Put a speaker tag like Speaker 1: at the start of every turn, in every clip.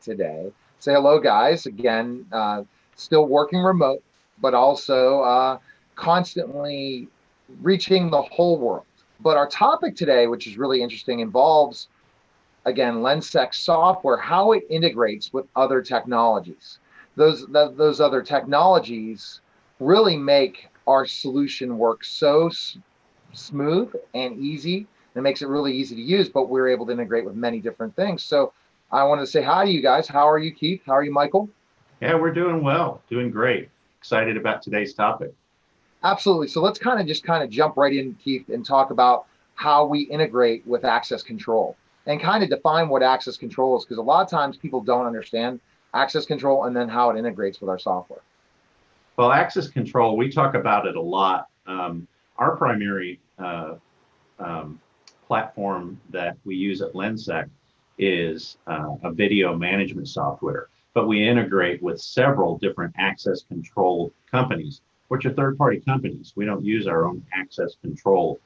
Speaker 1: today. Say hello, guys. Again, still working remote, but also constantly reaching the whole world. But our topic today, which is really interesting, involves again Lensec software, how it integrates with other technologies. Those other technologies really make our solution work so smooth and easy. It makes it really easy to use, but we're able to integrate with many different things. So I want to say hi to you guys. How are you, Keith? How are you, Michael?
Speaker 2: Yeah, we're doing well, doing great. Excited about today's topic.
Speaker 1: Absolutely. So let's kind of jump right in, Keith, and talk about how we integrate with access control and kind of define what access control is, because a lot of times people don't understand access control and then how it integrates with our software.
Speaker 2: Well, access control, we talk about it a lot. Our primary um, platform that we use at Lensec is a video management software, but we integrate with several different access control companies, which are third-party companies. We don't use our own access control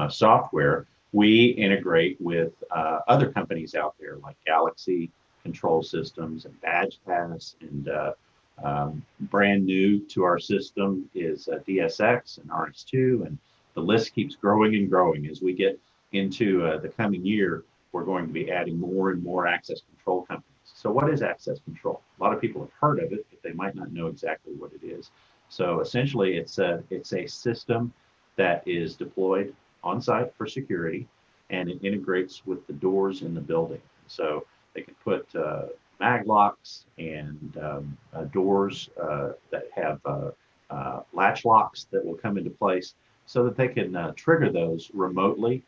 Speaker 2: software. We integrate with other companies out there like Galaxy Control Systems and BadgePass, and brand new to our system is DSX and RS2, and the list keeps growing and growing. As we get into the coming year, we're going to be adding more and more access control companies. So what is access control? A lot of people have heard of it, but they might not know exactly what it is. So essentially, it's a system that is deployed on site for security, and it integrates with the doors in the building. So they can put mag locks and doors that have latch locks that will come into place so that they can trigger those remotely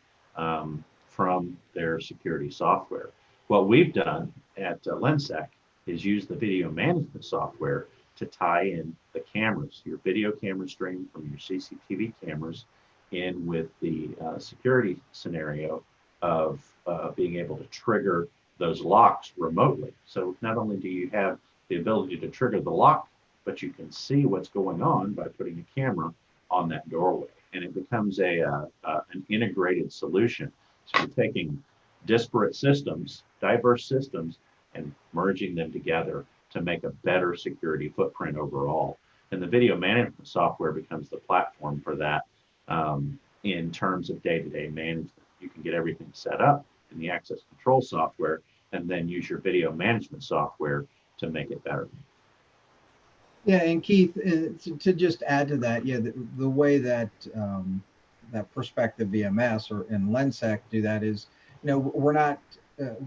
Speaker 2: from their security software. What we've done at Lensec is use the video management software to tie in the cameras, your video camera stream from your CCTV cameras, in with the security scenario of being able to trigger those locks remotely. So not only do you have the ability to trigger the lock, but you can see what's going on by putting a camera on that doorway, and it becomes an integrated solution. So you're taking disparate systems, diverse systems, and merging them together to make a better security footprint overall. And the video management software becomes the platform for that in terms of day-to-day management. You can get everything set up in the access control software and then use your video management software to make it better.
Speaker 3: Yeah, and Keith, to just add to that, yeah, the way that that Perspective VMS or in Lensec do that is, we're not,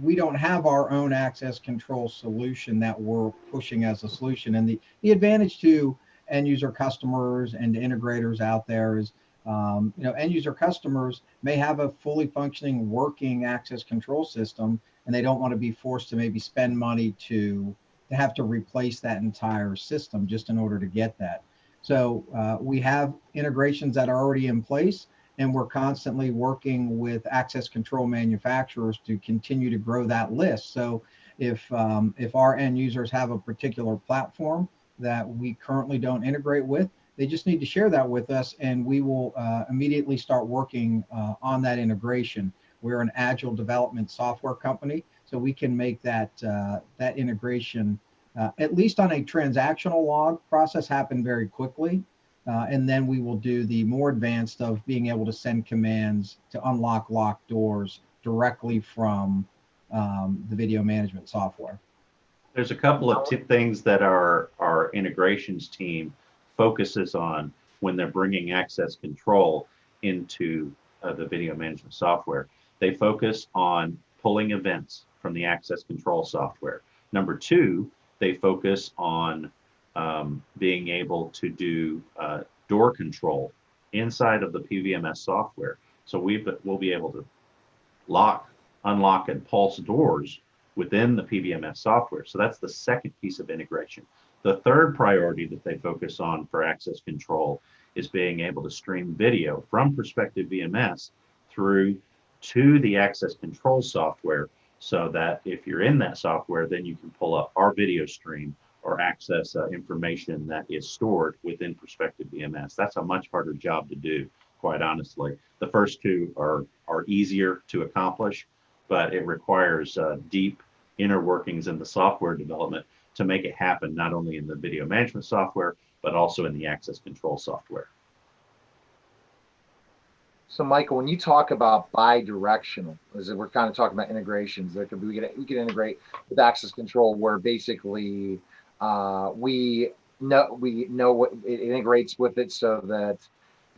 Speaker 3: we don't have our own access control solution that we're pushing as a solution. And the advantage to end user customers and integrators out there is, end user customers may have a fully functioning, working access control system, and they don't want to be forced to maybe spend money to have to replace that entire system just in order to get that. So we have integrations that are already in place, and we're constantly working with access control manufacturers to continue to grow that list. So if our end users have a particular platform that we currently don't integrate with, they just need to share that with us, and we will immediately start working on that integration. We're an agile development software company, so we can make that integration, at least on a transactional log process, happen very quickly. And then we will do the more advanced of being able to send commands to unlock locked doors directly from the video management software.
Speaker 2: There's a couple of things that our integrations team focuses on when they're bringing access control into the video management software. They focus on pulling events from the access control software. Number two, they focus on being able to do door control inside of the PVMS software. So we'll be able to lock, unlock, and pulse doors within the PVMS software. So that's the second piece of integration. The third priority that they focus on for access control is being able to stream video from Perspective VMS through to the access control software, so that if you're in that software, then you can pull up our video stream or access information that is stored within Perspective VMS. That's a much harder job to do, quite honestly. The first two are easier to accomplish, but it requires deep inner workings in the software development to make it happen, not only in the video management software, but also in the access control software.
Speaker 1: So, Michael, when you talk about bi-directional, as we're kind of talking about integrations, there could be we could integrate with access control, where basically we know what it integrates with it, so that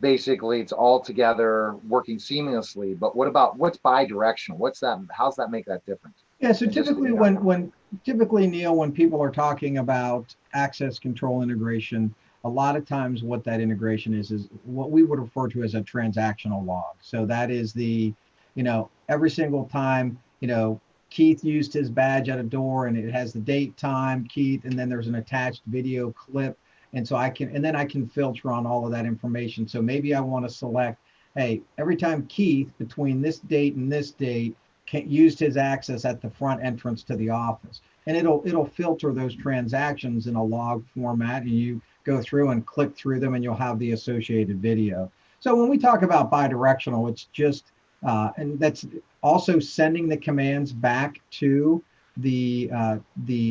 Speaker 1: basically it's all together working seamlessly. But what about what's bi-directional? What's that? How's that make that different?
Speaker 3: Yeah, so
Speaker 1: And just,
Speaker 3: typically typically, Neil, when people are talking about access control integration, a lot of times what that integration is what we would refer to as a transactional log. So that is every single time, Keith used his badge at a door and it has the date, time, Keith, and then there's an attached video clip. And so then I can filter on all of that information. So maybe I want to select, hey, every time Keith between this date and this date used his access at the front entrance to the office. And it'll filter those transactions in a log format, and you go through and click through them and you'll have the associated video. So when we talk about bidirectional, it's just, and that's also sending the commands back to the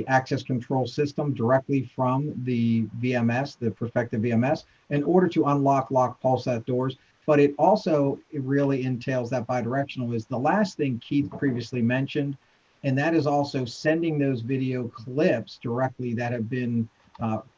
Speaker 3: access control system directly from the VMS, the prospective VMS, in order to unlock, lock, pulse set doors. But it really entails that bidirectional is the last thing Keith previously mentioned. And that is also sending those video clips directly that have been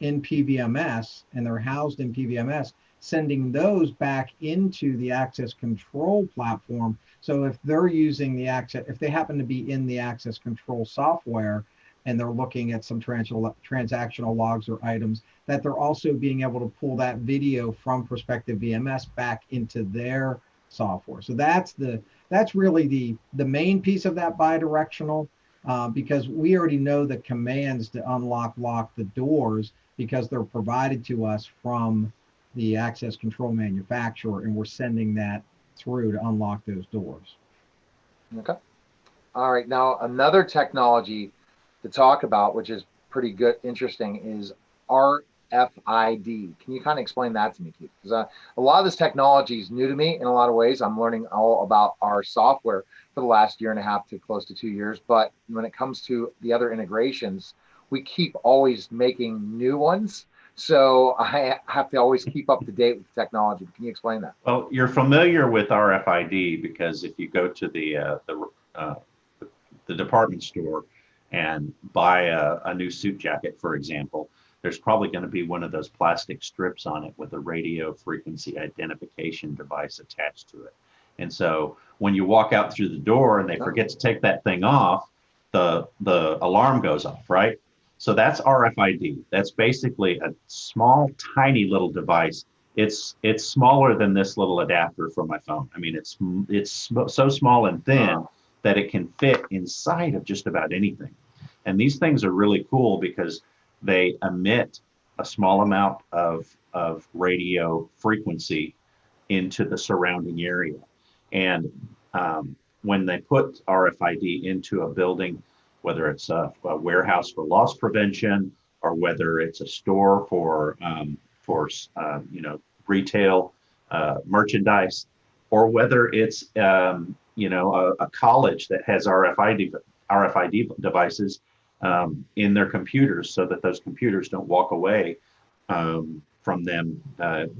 Speaker 3: in PVMS and they're housed in PVMS, sending those back into the access control platform. So if they're using if they happen to be in the access control software and they're looking at some transactional logs or items, that they're also being able to pull that video from prospective VMS back into their software. So that's really the main piece of that bidirectional, because we already know the commands to lock the doors because they're provided to us from the access control manufacturer, and we're sending that through to unlock those doors.
Speaker 1: Okay. All right. Now, another technology to talk about, which is pretty good, interesting, is RFID. Can you kind of explain that to me, Keith? Because a lot of this technology is new to me in a lot of ways. I'm learning all about our software for the last year and a half to close to 2 years. But when it comes to the other integrations, we keep always making new ones. So I have to always keep up to date with technology. Can you explain that?
Speaker 2: Well, you're familiar with RFID because if you go to the department store and buy a new suit jacket, for example, there's probably going to be one of those plastic strips on it with a radio frequency identification device attached to it. And so when you walk out through the door and they forget to take that thing off, the alarm goes off, right? So that's RFID. That's basically a small, tiny little device. It's smaller than this little adapter for my phone. I mean, it's so small and thin that it can fit inside of just about anything. And these things are really cool because they emit a small amount of radio frequency into the surrounding area. And when they put RFID into a building, whether it's a warehouse for loss prevention, or whether it's a store for retail merchandise, or whether it's a college that has RFID devices in their computers, so that those computers don't walk away from them.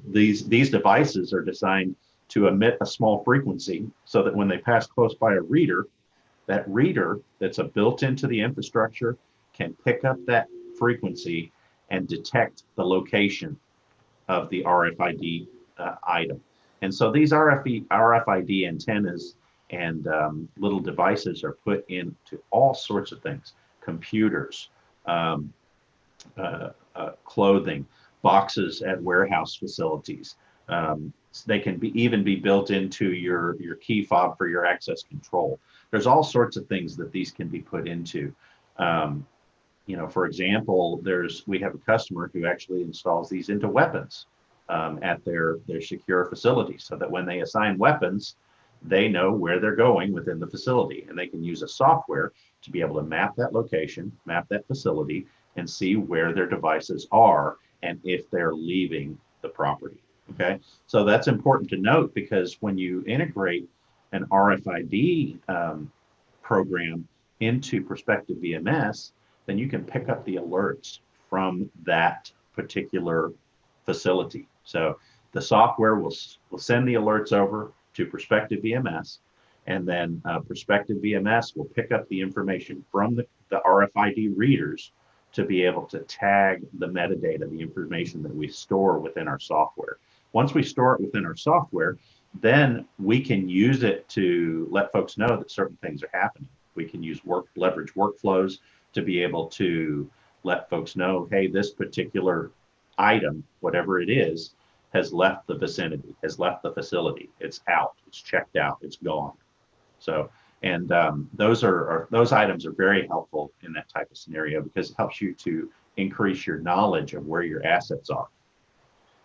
Speaker 2: These devices are designed to emit a small frequency so that when they pass close by a reader, that reader that's built into the infrastructure can pick up that frequency and detect the location of the RFID item. And so these RFID antennas and little devices are put into all sorts of things: computers, clothing, boxes at warehouse facilities. They can even be built into your key fob for your access control. There's all sorts of things that these can be put into. For example, we have a customer who actually installs these into weapons at their secure facilities, so that when they assign weapons, they know where they're going within the facility, and they can use a software to be able to map that location, map that facility, and see where their devices are and if they're leaving the property. Okay, so that's important to note, because when you integrate an RFID program into Perspective VMS, then you can pick up the alerts from that particular facility. So the software will send the alerts over to Perspective VMS, and then Perspective VMS will pick up the information from the RFID readers to be able to tag the metadata, the information that we store within our software. Once we store it within our software, then we can use it to let folks know that certain things are happening. We can leverage workflows to be able to let folks know, hey, this particular item, whatever it is, has left the vicinity, has left the facility. It's out, it's checked out, it's gone. So, and those items are very helpful in that type of scenario because it helps you to increase your knowledge of where your assets are.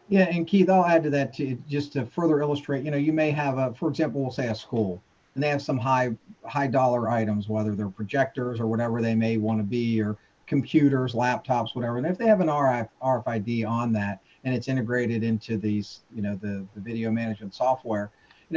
Speaker 3: Yeah, and Keith, I'll add to that too, just to further illustrate. You may have for example, we'll say a school, and they have some high dollar items, whether they're projectors or whatever they may want to be, or computers, laptops, whatever. And if they have an RFID on that, and it's integrated into these, the video management software,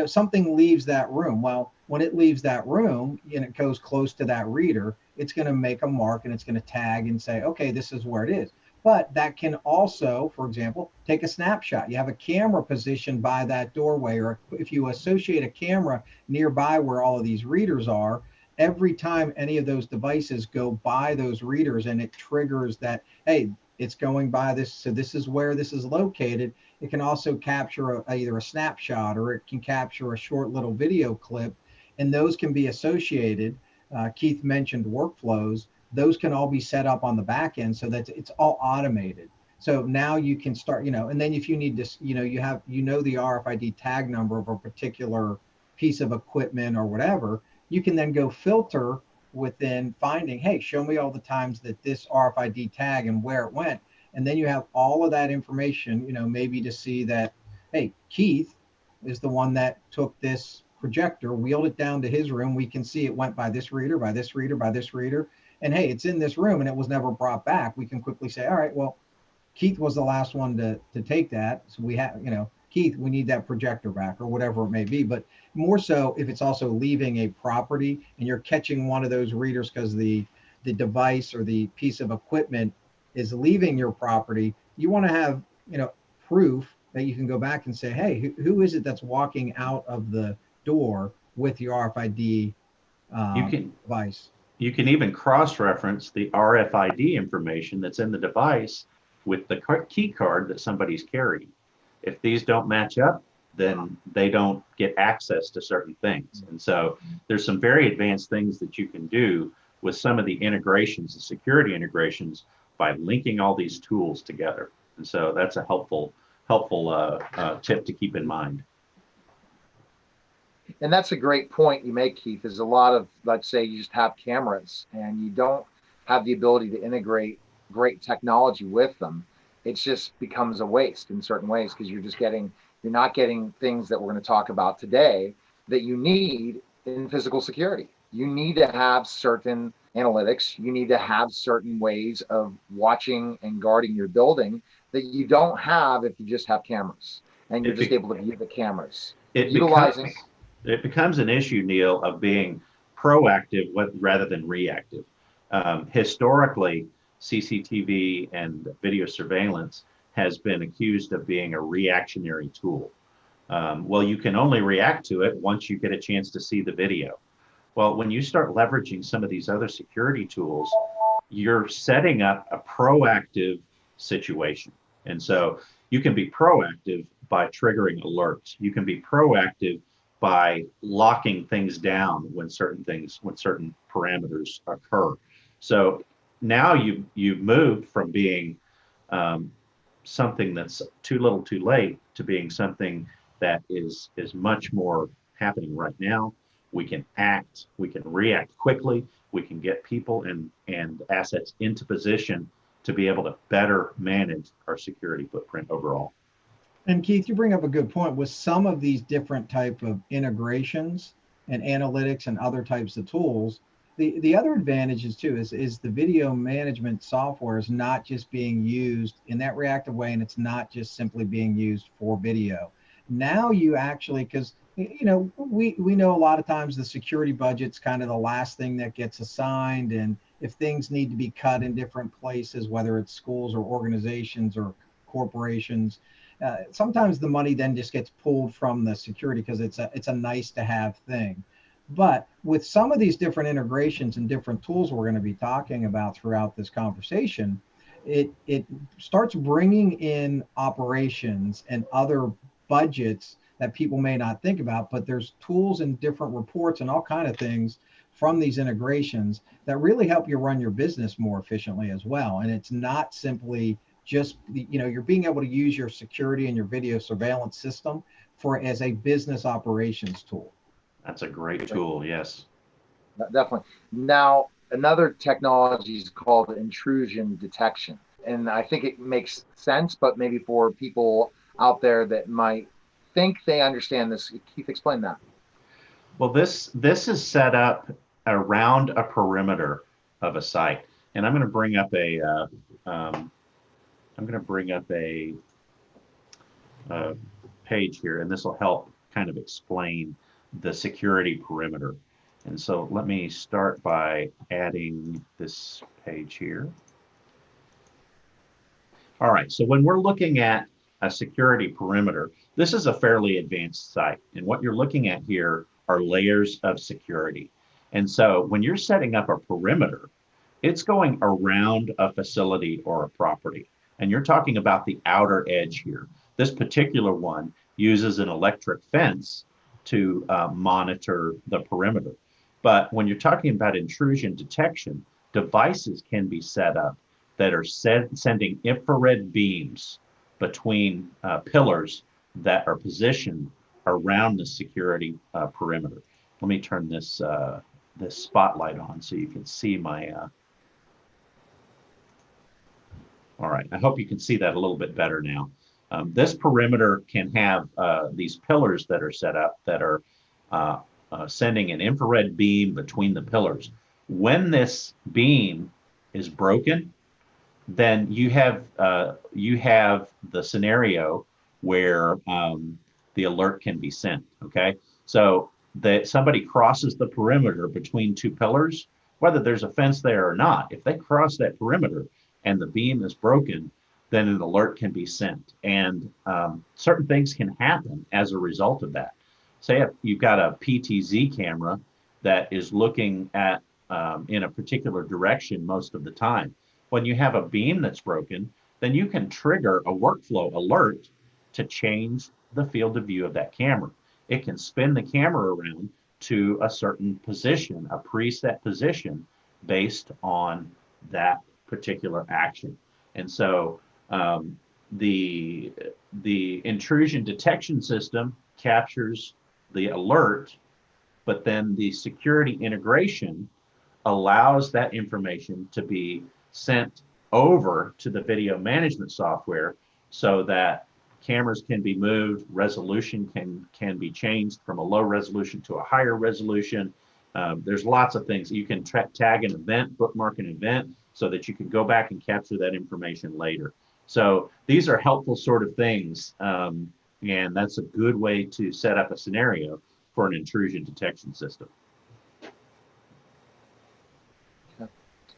Speaker 3: something leaves that room. Well, when it leaves that room and it goes close to that reader, it's going to make a mark and it's going to tag and say, okay, this is where it is. But that can also, for example, take a snapshot. You have a camera positioned by that doorway, or if you associate a camera nearby where all of these readers are, every time any of those devices go by those readers and it triggers that, hey, it's going by this, so this is where this is located. It can also capture either a snapshot, or it can capture a short little video clip, and those can be associated. Keith mentioned workflows. Those can all be set up on the back end so that it's all automated. So now you can start, and then if you need to, you have, the RFID tag number of a particular piece of equipment or whatever, you can then go filter within finding, hey, show me all the times that this RFID tag and where it went. And then you have all of that information, maybe to see that, hey, Keith is the one that took this projector, wheeled it down to his room. We can see it went by this reader, by this reader, by this reader. And hey, it's in this room and it was never brought back. We can quickly say, all right, well, Keith was the last one to take that. So we have, Keith, we need that projector back, or whatever it may be. But more so if it's also leaving a property and you're catching one of those readers because the device or the piece of equipment is leaving your property, you want to have, proof that you can go back and say, hey, who is it that's walking out of the door with your RFID device?
Speaker 2: You can even cross-reference the RFID information that's in the device with the key card that somebody's carrying. If these don't match up, then they don't get access to certain things. And so there's some very advanced things that you can do with some of the integrations, the security integrations, by linking all these tools together. And so that's a helpful tip to keep in mind.
Speaker 1: And that's a great point you make, Keith. Is a lot of, let's say you just have cameras and you don't have the ability to integrate great technology with them. It just becomes a waste in certain ways, because you're not getting things that we're going to talk about today that you need in physical security. You need to have certain analytics. You need to have certain ways of watching and guarding your building that you don't have if you just have cameras and you're just able to view the cameras.
Speaker 2: It becomes an issue, Neil, of being proactive rather than reactive. Historically, CCTV and video surveillance has been accused of being a reactionary tool. Well, you can only react to it once you get a chance to see the video. Well, when you start leveraging some of these other security tools, you're setting up a proactive situation. And so you can be proactive by triggering alerts. You can be proactive by locking things down when certain parameters occur. So now you've moved from being something that's too little too late to being something that is much more happening right now. We can act, we can react quickly, we can get people and assets into position to be able to better manage our security footprint overall.
Speaker 3: And Keith, you bring up a good point. With some of these different type of integrations and analytics and other types of tools, the other advantages too is the video management software is not just being used in that reactive way, and it's not just simply being used for video. Now you actually, because we know a lot of times the security budget's kind of the last thing that gets assigned, and if things need to be cut in different places, whether it's schools or organizations or corporations, sometimes the money then just gets pulled from the security because it's a nice to have thing. But with some of these different integrations and different tools we're going to be talking about throughout this conversation, it starts bringing in operations and other budgets that people may not think about, but there's tools and different reports and all kind of things from these integrations that really help you run your business more efficiently as well. And it's not simply just, you're being able to use your security and your video surveillance system for as a business operations tool.
Speaker 2: That's a great tool. Yes.
Speaker 1: Definitely. Now, another technology is called intrusion detection. And I think it makes sense, but maybe for people out there that might think they understand this, Keith, explain that.
Speaker 2: Well, this is set up around a perimeter of a site, and I'm going to bring up a page here, and this will help kind of explain the security perimeter. And so let me start by adding this page here. All right, so when we're looking at a security perimeter, this is a fairly advanced site. And what you're looking at here are layers of security. And so when you're setting up a perimeter, it's going around a facility or a property. And you're talking about the outer edge here. This particular one uses an electric fence to monitor the perimeter. But when you're talking about intrusion detection, devices can be set up that are sending infrared beams between pillars that are positioned around the security perimeter. Let me turn this this spotlight on so you can see my. All right, I hope you can see that a little bit better now. This perimeter can have these pillars that are set up that are sending an infrared beam between the pillars. When this beam is broken, then you have the scenario where the alert can be sent. Okay, so that somebody crosses the perimeter between two pillars, whether there's a fence there or not, if they cross that perimeter and the beam is broken, then an alert can be sent, and certain things can happen as a result of that. Say if you've got a PTZ camera that is looking at in a particular direction most of the time. When you have a beam that's broken, then you can trigger a workflow alert to change the field of view of that camera. It can spin the camera around to a certain position, a preset position based on that particular action. And so the intrusion detection system captures the alert, but then the security integration allows that information to be sent over to the video management software so that cameras can be moved, resolution can be changed from a low resolution to a higher resolution. There's lots of things. You can tag an event, bookmark an event, so that you can go back and capture that information later. So these are helpful sort of things, and that's a good way to set up a scenario for an intrusion detection system.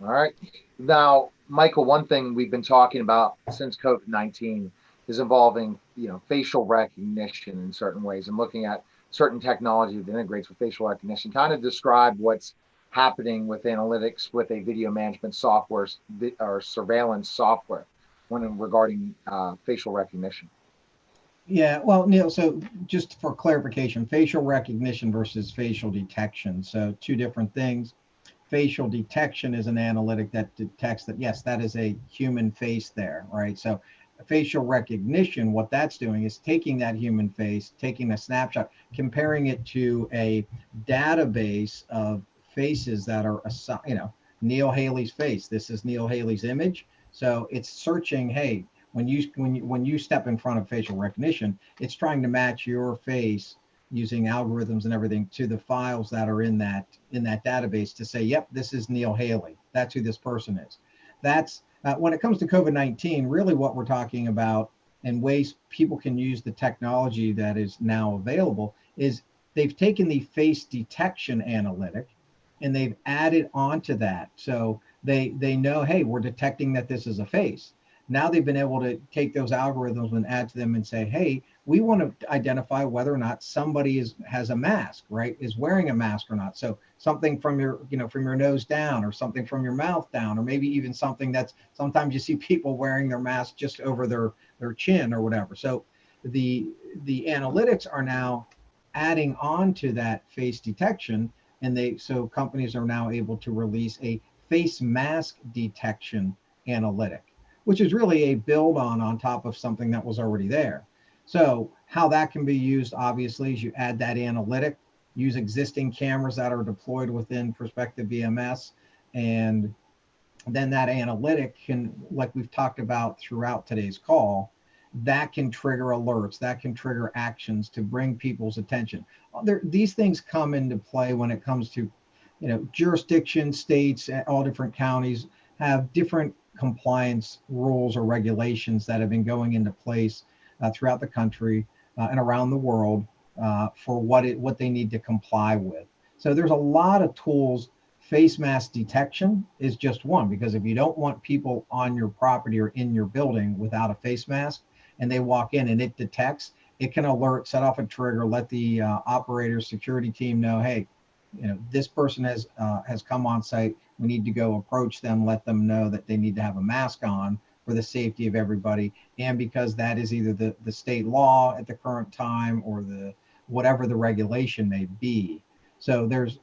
Speaker 1: All right. Now, Michael, one thing we've been talking about since COVID-19 is involving, facial recognition in certain ways and looking at certain technology that integrates with facial recognition. Kind of describe what's happening with analytics with a video management software or surveillance software when regarding facial recognition.
Speaker 3: Yeah, well, Neil, so just for clarification, facial recognition versus facial detection. So two different things. Facial detection is an analytic that detects that, yes, that is a human face there, right? So facial recognition, what that's doing is taking that human face, taking a snapshot, comparing it to a database of faces that are, Neil Haley's face. This is Neil Haley's image. So it's searching, hey, when you step in front of facial recognition, it's trying to match your face using algorithms and everything to the files that are in that database to say, yep, this is Neil Haley. That's who this person is. That's when it comes to COVID-19, really what we're talking about and ways people can use the technology that is now available is they've taken the face detection analytic and they've added onto that. So they know, hey, we're detecting that this is a face. Now they've been able to take those algorithms and add to them and say, hey, we want to identify whether or not somebody has a mask, right? Is wearing a mask or not. So something from your, from your nose down, or something from your mouth down, or maybe even something that's, sometimes you see people wearing their mask just over their chin or whatever. So the analytics are now adding on to that face detection, and so companies are now able to release a face mask detection analytic, which is really a build on top of something that was already there. So how that can be used, obviously, is you add that analytic, use existing cameras that are deployed within Perspective VMS, and then that analytic can, like we've talked about throughout today's call, that can trigger alerts, that can trigger actions to bring people's attention. These things come into play when it comes to, jurisdictions, states, all different counties have different compliance rules or regulations that have been going into place throughout the country and around the world for what they need to comply with. So there's a lot of tools. Face mask detection is just one, because if you don't want people on your property or in your building without a face mask, and they walk in and it detects, it can alert, set off a trigger, let the operator security team know, hey, this person has come on site. We need to go approach them, let them know that they need to have a mask on for the safety of everybody. And because that is either the state law at the current time or whatever the regulation may be. So there's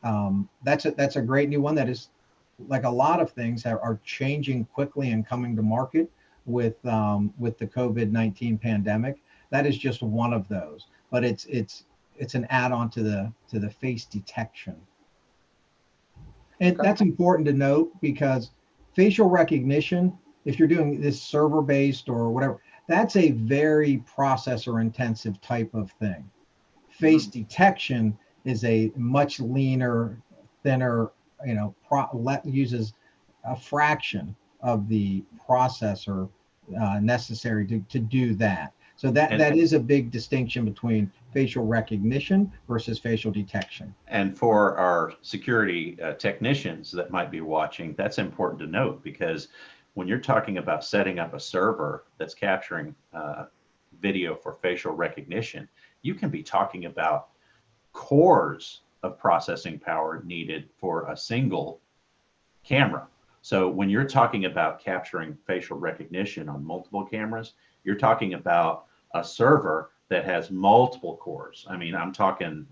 Speaker 3: that's a great new one that is, like a lot of things are changing quickly and coming to market with the COVID-19 pandemic. That is just one of those, but it's an add-on to the face detection. And that's important to note, because facial recognition, if you're doing this server-based or whatever, that's a very processor-intensive type of thing. Face detection is a much leaner, thinner, uses a fraction of the processor necessary to do that. So that is a big distinction between facial recognition versus facial detection.
Speaker 2: And for our security technicians that might be watching, that's important to note, because when you're talking about setting up a server that's capturing video for facial recognition, you can be talking about cores of processing power needed for a single camera. So when you're talking about capturing facial recognition on multiple cameras, you're talking about a server that has multiple cores. I mean, I'm talking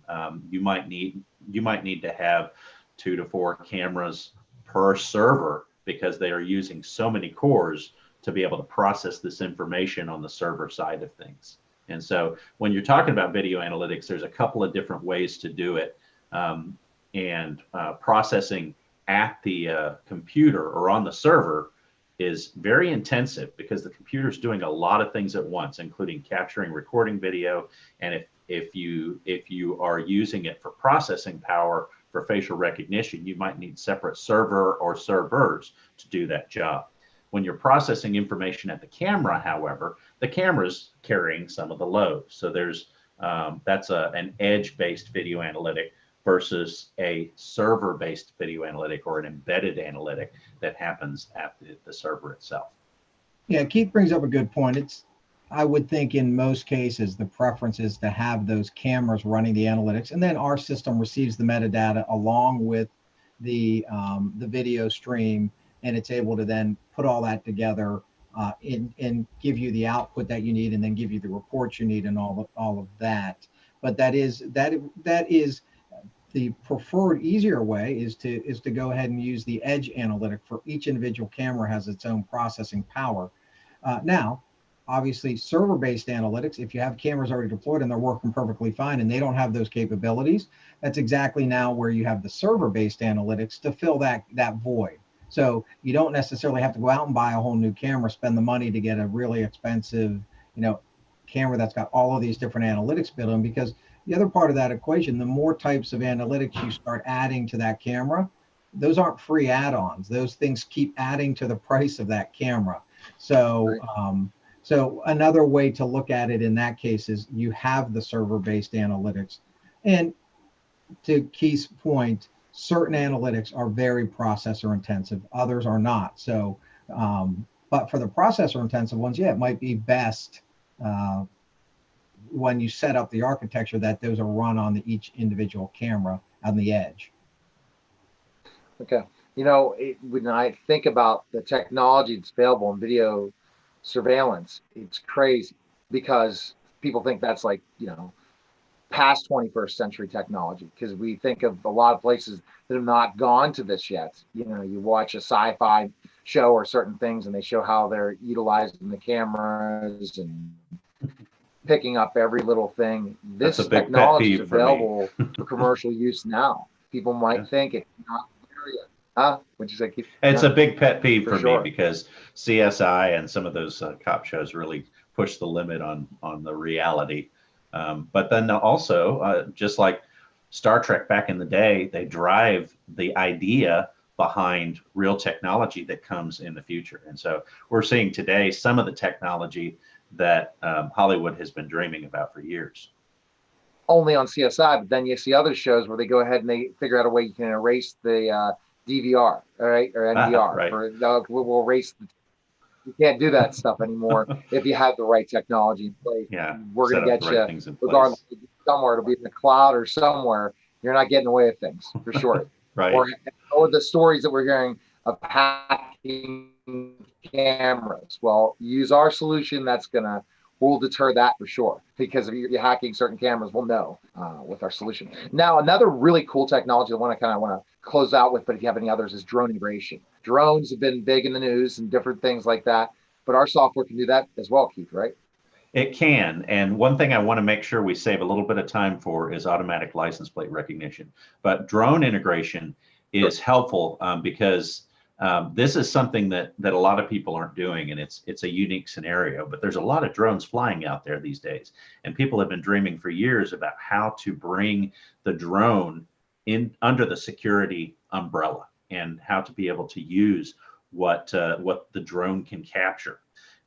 Speaker 2: you might need to have 2 to 4 cameras per server, because they are using so many cores to be able to process this information on the server side of things. And so when you're talking about video analytics, there's a couple of different ways to do it. And processing at the computer or on the server is very intensive, because the computer's doing a lot of things at once, including capturing, recording video. And if you are using it for processing power for facial recognition, you might need separate server or servers to do that job. When you're processing information at the camera, however, the camera's carrying some of the load. So there's that's an edge-based video analytic versus a server-based video analytic or an embedded analytic that happens at the server itself.
Speaker 3: Yeah, Keith brings up a good point. I would think in most cases, the preference is to have those cameras running the analytics, and then our system receives the metadata along with the video stream, and it's able to then put all that together and give you the output that you need, and then give you the reports you need, and all of that. But that is the preferred, easier way is to go ahead and use the edge analytic. For each individual camera has its own processing power. Now, obviously, server-based analytics, if you have cameras already deployed and they're working perfectly fine and they don't have those capabilities, that's exactly now where you have the server-based analytics to fill that void. So you don't necessarily have to go out and buy a whole new camera, spend the money to get a really expensive, camera that's got all of these different analytics built in, because the other part of that equation, the more types of analytics you start adding to that camera, those aren't free add-ons. Those things keep adding to the price of that camera. So, so another way to look at it in that case is you have the server-based analytics And to Keith's point, certain analytics are very processor intensive, others are not. So, but for the processor intensive ones, yeah, it might be best uh, when you set up the architecture that those are run on each individual camera on the edge.
Speaker 1: Okay. You know, when I think about the technology that's available in video surveillance, it's crazy because people think that's like, past 21st century technology because we think of a lot of places that have not gone to this yet. You watch a sci-fi show or certain things and they show how they're utilizing the cameras and picking up every little thing.
Speaker 2: That's a
Speaker 1: This
Speaker 2: big pet
Speaker 1: technology is
Speaker 2: peeve for me.
Speaker 1: available for commercial use now. People might
Speaker 2: Yeah.
Speaker 1: think it's not there yet. Huh? What'd you say, Keith?
Speaker 2: It's
Speaker 1: Yeah,
Speaker 2: a big pet peeve
Speaker 1: for
Speaker 2: for me
Speaker 1: sure.
Speaker 2: because CSI and some of those cop shows really push the limit on the reality. But then also, just like Star Trek back in the day, they drive the idea behind real technology that comes in the future. And so we're seeing today some of the technology that Hollywood has been dreaming about for years.
Speaker 1: Only on CSI, but then you see other shows where they go ahead and they figure out a way you can erase the DVR, all right, or NVR.
Speaker 2: Right.
Speaker 1: We'll erase. You can't do that stuff anymore if you have the right technology in place.
Speaker 2: Yeah,
Speaker 1: We're going
Speaker 2: set
Speaker 1: to
Speaker 2: up
Speaker 1: get
Speaker 2: the right
Speaker 1: you
Speaker 2: things in
Speaker 1: regardless.
Speaker 2: place.
Speaker 1: Somewhere it'll be in the cloud or somewhere. You're not getting away with things for sure.
Speaker 2: Right.
Speaker 1: Or the stories that we're hearing of hacking cameras. Well, use our solution. We'll deter that for sure because if you're hacking certain cameras, we'll know with our solution. Now, another really cool technology I want to close out with, but if you have any others, is drone integration. Drones have been big in the news and different things like that, but our software can do that as well, Keith, right?
Speaker 2: It can. And one thing I want to make sure we save a little bit of time for is automatic license plate recognition. But drone integration is helpful because this is something that a lot of people aren't doing, and it's a unique scenario. But there's a lot of drones flying out there these days, and people have been dreaming for years about how to bring the drone in under the security umbrella and how to be able to use what the drone can capture.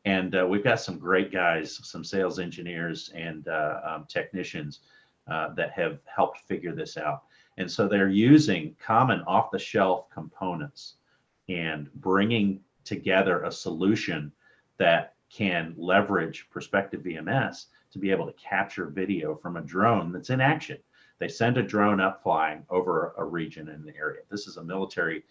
Speaker 2: And we've got some great guys, some sales engineers and technicians that have helped figure this out. And so they're using common off-the-shelf components and bringing together a solution that can leverage Perspective VMS to be able to capture video from a drone that's in action. They send a drone up flying over a region in the area. This is a military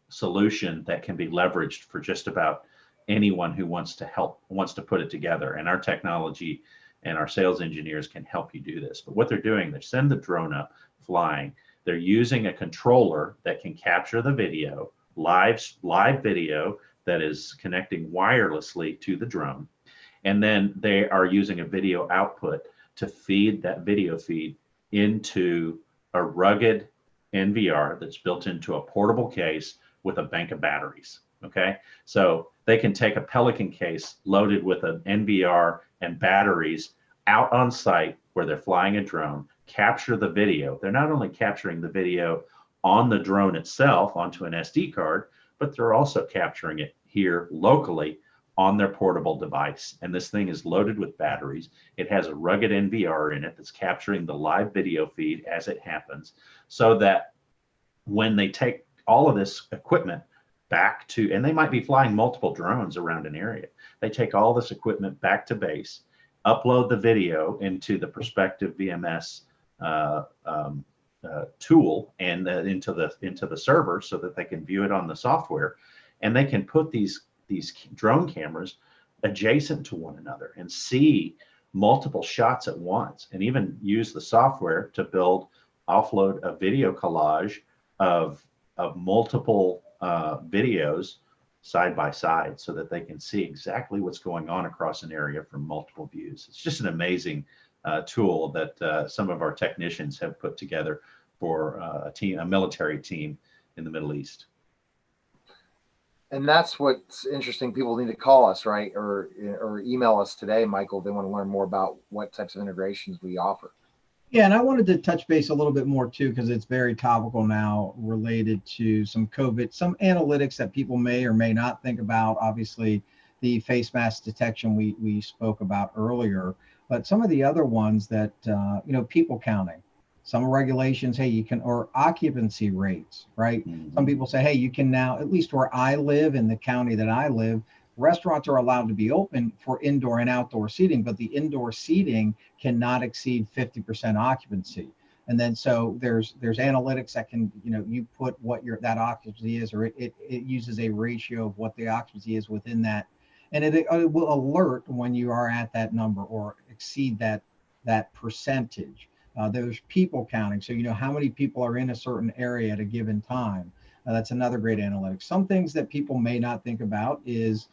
Speaker 2: solution that can be leveraged for just about anyone who wants to put it together. And our technology and our sales engineers can help you do this. But what they're doing, they send the drone up flying. They're using a controller that can capture the video, live video that is connecting wirelessly to the drone. And then they are using a video output to feed that video feed into a rugged NVR that's built into a portable case with a bank of batteries. Okay, so they can take a Pelican case loaded with an NVR and batteries out on site where they're flying a drone, capture the video. They're not only capturing the video on the drone itself onto an SD card, but they're also capturing it here locally on their portable device. And this thing is loaded with batteries. It has a rugged NVR in it that's capturing the live video feed as it happens, so that when they take all of this equipment back to, and they might be flying multiple drones around an area. They take all this equipment back to base, upload the video into the Perspective VMS tool and into the server so that they can view it on the software, and they can put these drone cameras adjacent to one another and see multiple shots at once, and even use the software to offload a video collage of multiple videos side by side so that they can see exactly what's going on across an area from multiple views. It's just an amazing tool that some of our technicians have put together for a military team in the Middle East.
Speaker 1: And that's what's interesting. People need to call us, right? Or email us today, Michael, if they want to learn more about what types of integrations we offer.
Speaker 3: Yeah, and I wanted to touch base a little bit more too, because it's very topical now related to some COVID, some analytics that people may or may not think about. Obviously, the face mask detection we spoke about earlier, but some of the other ones that, people counting. Some regulations, hey, you can, or occupancy rates, right? Some people say, hey, you can now, at least where I live in the county that I live, restaurants are allowed to be open for indoor and outdoor seating, but the indoor seating cannot exceed 50% occupancy. And then so there's analytics that can, you put what that occupancy is, or it uses a ratio of what the occupancy is within that, and it will alert when you are at that number or exceed that percentage. There's people counting, so you know how many people are in a certain area at a given time. That's another great analytics. Some things that people may not think about is,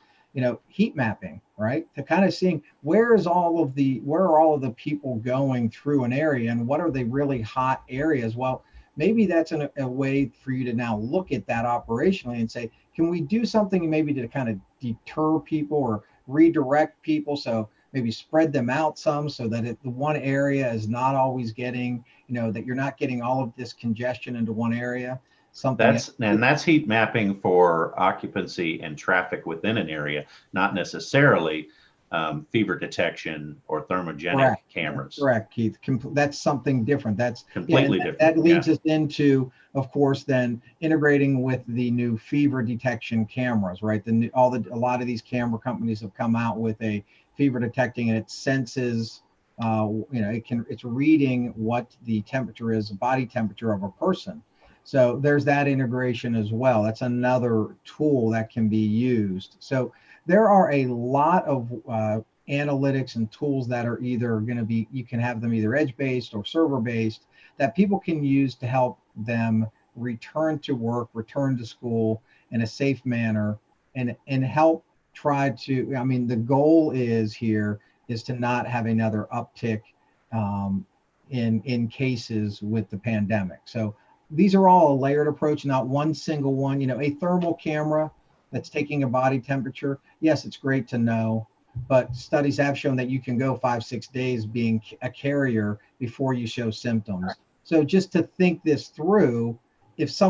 Speaker 3: heat mapping, right? To kind of seeing where are all of the people going through an area, and what are the really hot areas. Well, maybe that's a way for you to now look at that operationally and say, can we do something maybe to kind of deter people or redirect people? So maybe spread them out some, so that the one area is not always getting, that you're not getting all of this congestion into one area.
Speaker 2: That's heat mapping for occupancy and traffic within an area, not necessarily fever detection or thermogenic cameras.
Speaker 3: Correct, Keith. That's something different. That's
Speaker 2: completely different.
Speaker 3: That leads us into, of course, then integrating with the new fever detection cameras, right? A lot of these camera companies have come out with a fever detecting, and it senses, it's reading what the temperature is, body temperature of a person. So there's that integration as well. That's another tool that can be used. So there are a lot of analytics and tools that are either going to be, you can have them either edge-based or server-based, that people can use to help them return to work, return to school in a safe manner, and help try to, the goal is to not have another uptick in cases with the pandemic. So these are all a layered approach, not one single one. A thermal camera that's taking a body temperature, yes, it's great to know, but studies have shown that you can go 5-6 days being a carrier before you show symptoms. So just to think this through, if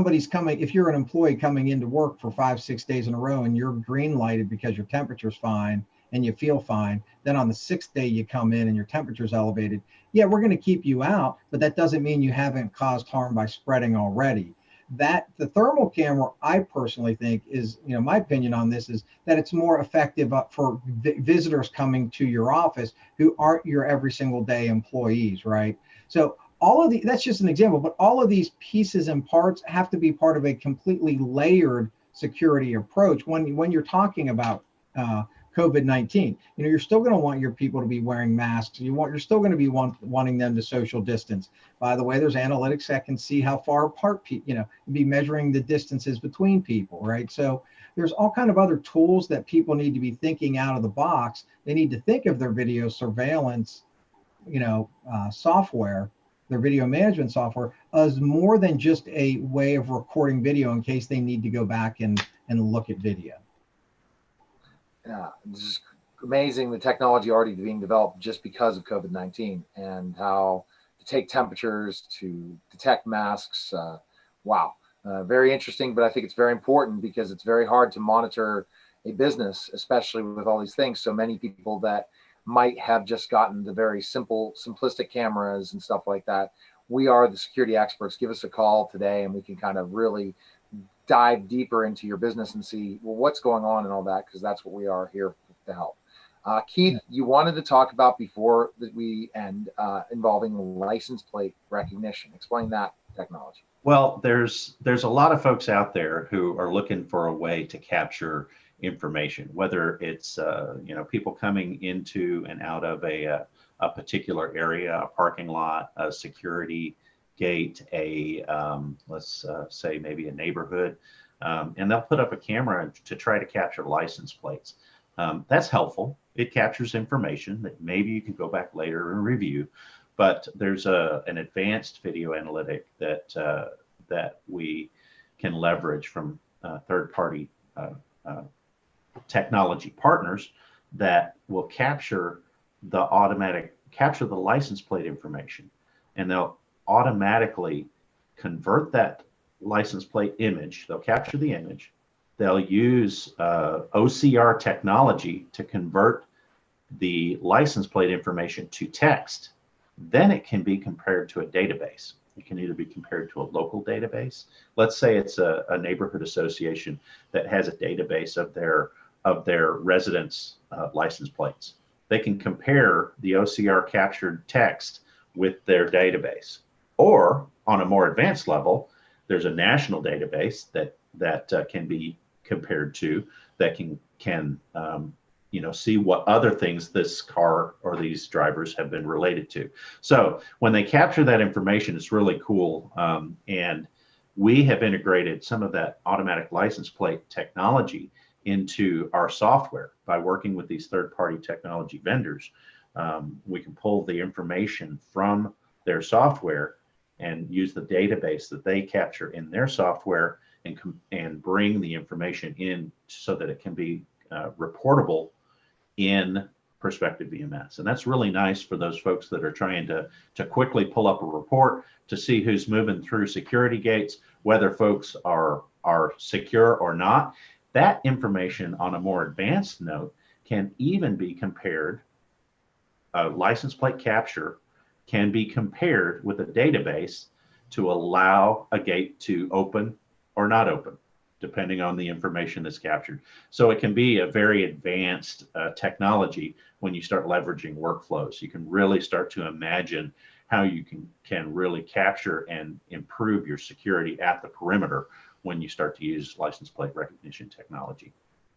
Speaker 3: you're an employee coming into work for 5-6 days in a row and you're green lighted because your temperature's fine and you feel fine, then on the 6th day you come in and your temperature's elevated, yeah, we're going to keep you out, but that doesn't mean you haven't caused harm by spreading already. That the thermal camera, I personally think is, my opinion on this is that it's more effective for visitors coming to your office who aren't your every single day employees, right? So that's just an example, but all of these pieces and parts have to be part of a completely layered security approach. When you're talking about COVID-19, you're still going to want your people to be wearing masks. You're still going to be wanting them to social distance. By the way, there's analytics that can see how far apart be measuring the distances between people, right? So there's all kind of other tools that people need to be thinking out of the box. They need to think of their video surveillance, software, their video management software, as more than just a way of recording video in case they need to go back and look at video.
Speaker 1: Yeah, it's just amazing the technology already being developed just because of COVID-19 and how to take temperatures, to detect masks. Wow, very interesting, but I think it's very important because it's very hard to monitor a business, especially with all these things. So many people that might have just gotten the very simplistic cameras and stuff like that. We are the security experts. Give us a call today and we can kind of really dive deeper into your business and see, well, what's going on and all that, because that's what we are here to help. Keith, you wanted to talk about before that we end involving license plate recognition. Explain that technology.
Speaker 2: Well, there's a lot of folks out there who are looking for a way to capture information, whether it's people coming into and out of a particular area, a parking lot, a security gate, let's say maybe a neighborhood, and they'll put up a camera to try to capture license plates. That's helpful. It captures information that maybe you can go back later and review, but there's an advanced video analytic that we can leverage from third-party technology partners that will capture the license plate information, and they'll automatically convert that license plate image. They'll capture the image. They'll use OCR technology to convert the license plate information to text. then it can be compared to a database. It can either be compared to a local database. Let's say it's a neighborhood association that has a database of their residents' license plates. They can compare the OCR captured text with their database. Or on a more advanced level, there's a national database that can be compared to, that can see what other things this car or these drivers have been related to. So when they capture that information, it's really cool. And we have integrated some of that automatic license plate technology into our software by working with these third-party technology vendors. We can pull the information from their software and use the database that they capture in their software and bring the information in so that it can be reportable in Perspective VMS. And that's really nice for those folks that are trying to quickly pull up a report to see who's moving through security gates, whether folks are secure or not. That information on a more advanced note can even be compared. A license plate capture can be compared with a database to allow a gate to open or not open, depending on the information that's captured. So it can be a very advanced technology when you start leveraging workflows. You can really start to imagine how you can really capture and improve your security at the perimeter when you start to use license plate recognition technology.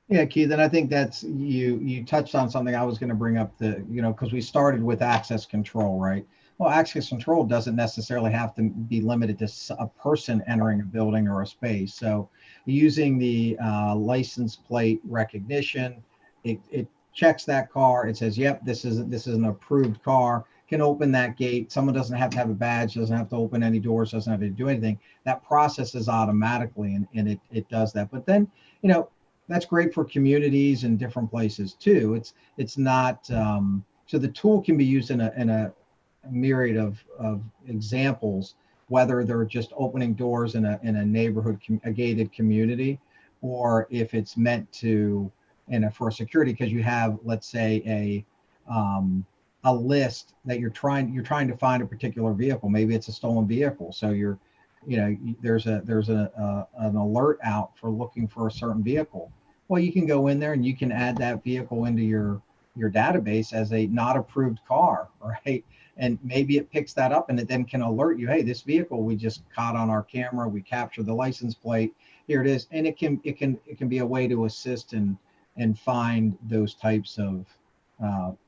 Speaker 3: Yeah, Keith, and I think that's you touched on something I was going to bring up, because we started with access control, right? Well, access control doesn't necessarily have to be limited to a person entering a building or a space. So using the license plate recognition, it checks that car. It says, yep, this is an approved car, can open that gate. Someone doesn't have to have a badge, doesn't have to open any doors, doesn't have to do anything. That processes automatically, and it does that. But then, that's great for communities and different places too. It's not, so the tool can be used in a myriad of examples, whether they're just opening doors in a neighborhood, a gated community, or if it's meant to, for security, because you have, let's say, a list that you're trying to find a particular vehicle. Maybe it's a stolen vehicle, so there's an alert out for looking for a certain vehicle. Well, you can go in there and you can add that vehicle into your database as a not approved car, right? And maybe it picks that up and it then can alert you, hey, this vehicle we just caught on our camera, we captured the license plate, here it is. And it can be a way to assist and find those types of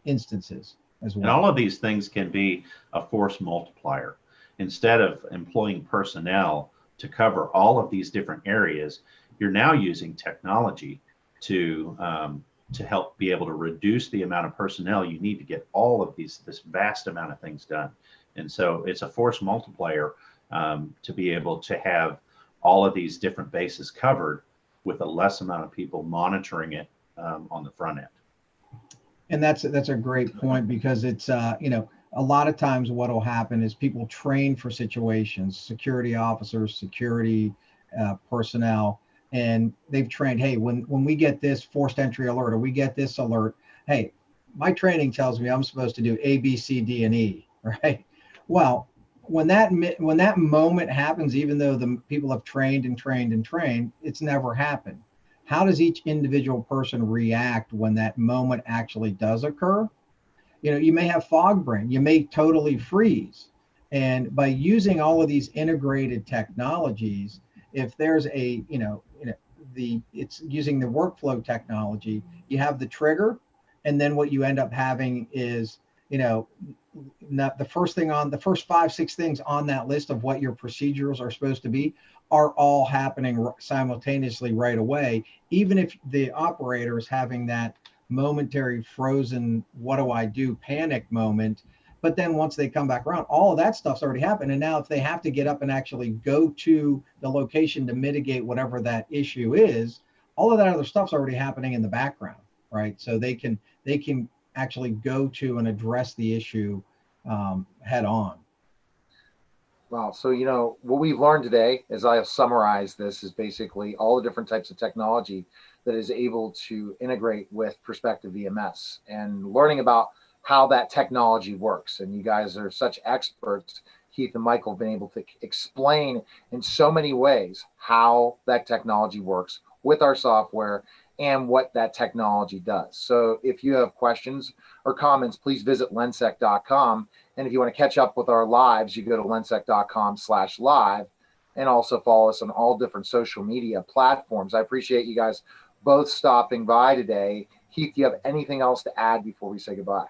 Speaker 3: instances as well.
Speaker 2: And all of these things can be a force multiplier. Instead of employing personnel to cover all of these different areas, you're now using technology to help be able to reduce the amount of personnel you need to get all of this vast amount of things done. And so it's a force multiplier to be able to have all of these different bases covered with a less amount of people monitoring it on the front end.
Speaker 3: And that's a great point, because it's a lot of times what will happen is people train for situations, security officers, security personnel, and they've trained, hey, when we get this forced entry alert or we get this alert, hey, my training tells me I'm supposed to do A, B, C, D, and E, right? Well, when that moment happens, even though the people have trained, it's never happened. How does each individual person react when that moment actually does occur? You may have fog brain, you may totally freeze. And by using all of these integrated technologies, if there's it's using the workflow technology, you have the trigger, and then what you end up having is, not the first 5-6 things on that list of what your procedures are supposed to be are all happening simultaneously right away, even if the operator is having that momentary frozen, what do I do, panic moment. But then once they come back around, all of that stuff's already happened. And now if they have to get up and actually go to the location to mitigate whatever that issue is, all of that other stuff's already happening in the background, right? So they can actually go to and address the issue head on.
Speaker 1: Wow. So, what we've learned today, as I have summarized this, is basically all the different types of technology that is able to integrate with Perspective VMS, and learning about how that technology works. And you guys are such experts. Keith and Michael have been able to explain in so many ways how that technology works with our software and what that technology does. So if you have questions or comments, please visit lensec.com. And if you want to catch up with our lives, you go to lensec.com/live, and also follow us on all different social media platforms. I appreciate you guys both stopping by today. Keith, do you have anything else to add before we say goodbye?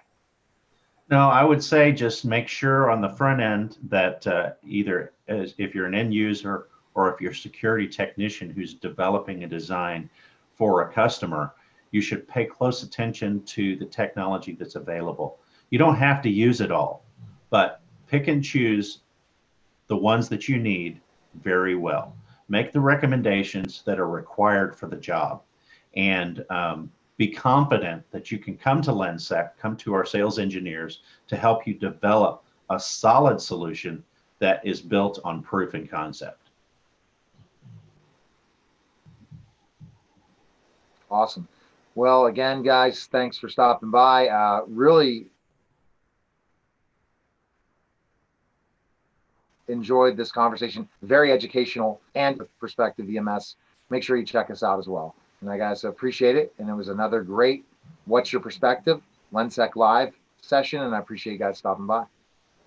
Speaker 2: No, I would say just make sure on the front end that either if you're an end user or if you're a security technician who's developing a design for a customer, you should pay close attention to the technology that's available. You don't have to use it all, but pick and choose the ones that you need very well. Make the recommendations that are required for the job, and be confident that you can come to Lensec, come to our sales engineers to help you develop a solid solution that is built on proof and concept.
Speaker 1: Awesome. Well, again, guys, thanks for stopping by. Really enjoyed this conversation. Very educational and Perspective VMS. Make sure you check us out as well. And I guys appreciate it. And it was another great What's Your Perspective Lensec Live session. And I appreciate you guys stopping by.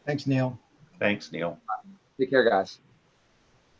Speaker 3: Thanks, Neil.
Speaker 2: Thanks, Neil.
Speaker 1: Take care, guys.